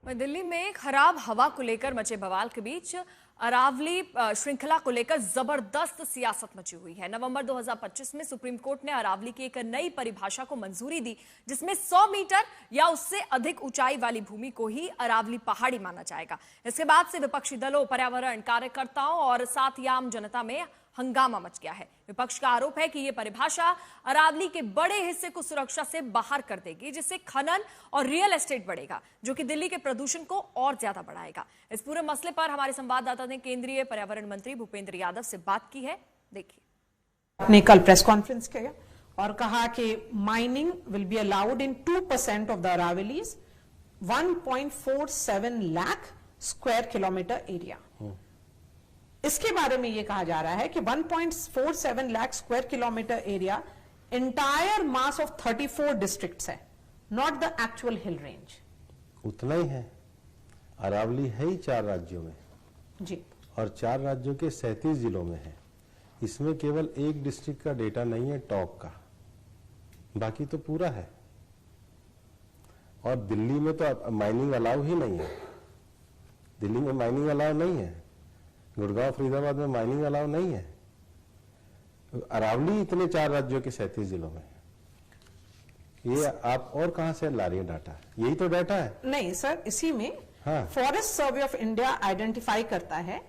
दिल्ली में खराब हवा को लेकर मचे बवाल के बीच अरावली श्रृंखला को लेकर जबरदस्त सियासत मची हुई है। नवंबर 2025 में सुप्रीम कोर्ट ने अरावली की एक नई परिभाषा को मंजूरी दी, जिसमें 100 मीटर या उससे अधिक ऊंचाई वाली भूमि को ही अरावली पहाड़ी माना जाएगा। इसके बाद से विपक्षी दलों, पर्यावरण कार्यकर्ताओं और साथ ही आम जनता में हंगामा मच गया है। विपक्ष का आरोप है कि यह परिभाषा अरावली के बड़े हिस्से को सुरक्षा से बाहर कर देगी, जिससे खनन और रियल एस्टेट बढ़ेगा, जो कि दिल्ली के प्रदूषण को और ज्यादा बढ़ाएगा। इस पूरे मसले पर हमारे संवाददाता ने केंद्रीय पर्यावरण मंत्री भूपेंद्र यादव से बात की है। देखिए। ने कल प्रेस कॉन्फ्रेंस किया और कहा कि mining will be allowed in 2% of the Aravallis 1.47 lakh square kilometre area. इसके बारे में यह कहा जा रहा है कि 1.47 lakh square kilometre area entire mass of 34 districts है, not the actual hill range. उतना ही है। अरावली है ही 4 राज्यों में जी, और 4 राज्यों के 37 जिलों में है। इसमें केवल एक डिस्ट्रिक्ट का डेटा नहीं है, टॉप का, बाकी तो पूरा है। और दिल्ली में तो माइनिंग अलाउ ही नहीं है। दिल्ली में माइनिंग अलाउ नहीं है, गुड़गांव फरीदाबाद में माइनिंग अलाउ नहीं है। अरावली इतने 4 राज्यों के 37 जिलों में। ये आप और कहां से ला रही है डाटा? यही तो डाटा है। नहीं सर, इसी में हाँ। Forest survey of India identify करता है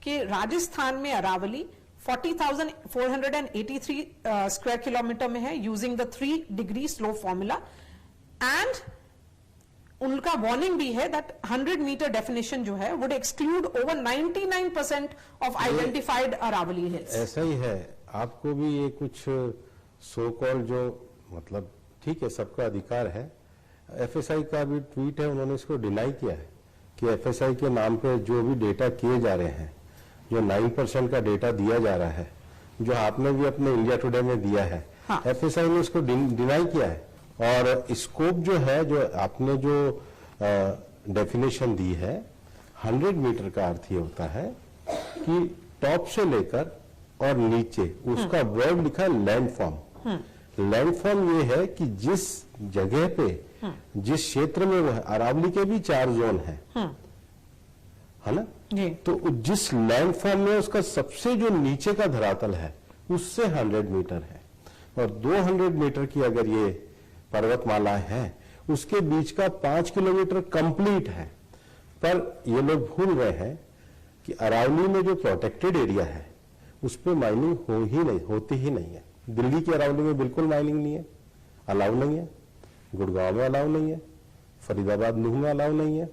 कि राजस्थान में अरावली 40,483 स्क्वायर किलोमीटर में है, using the 3 degree slope formula. And उनका वार्निंग भी है दैट 100 मीटर डेफिनेशन जो है would exclude over 99% of identified Aravalli hills. ऐसा ही है। आपको भी ये कुछ सो कॉल जो मतलब ठीक है, सबका अधिकार है। एफएसआई का भी ट्वीट है, उन्होंने इसको डिनाई किया है कि एफएसआई के नाम पे जो भी डेटा किए जा रहे हैं, जो 9% का डेटा दिया जा रहा है, जो आपने भी अपने इंडिया टुडे में दिया है, हाँ। एफएसआई ने इसको डिनाई किया है। और स्कोप जो है, जो आपने जो डेफिनेशन दी है, 100 मीटर का अर्थ ये होता है कि टॉप से लेकर और नीचे उसका वर्ड लिखा है लैंडफॉर्म। लैंडफॉर्म ये है कि जिस जगह पे, जिस क्षेत्र में वो है, अरावली के भी 4 जोन है ना जी। तो जिस लैंडफॉर्म में उसका सबसे जो नीचे का धरातल है उससे 100 मीटर है। और 200 मीटर की अगर ये पर्वतमाला है, उसके बीच का 5 किलोमीटर कंप्लीट है। पर ये लोग भूल रहे हैं कि अरावली में जो प्रोटेक्टेड एरिया है उस पर माइनिंग होती ही नहीं है। दिल्ली की अरावली में बिल्कुल माइनिंग नहीं है, अलाउ नहीं है। गुड़गांव में अलाउ नहीं है, फरीदाबाद नूह में अलाउ नहीं है।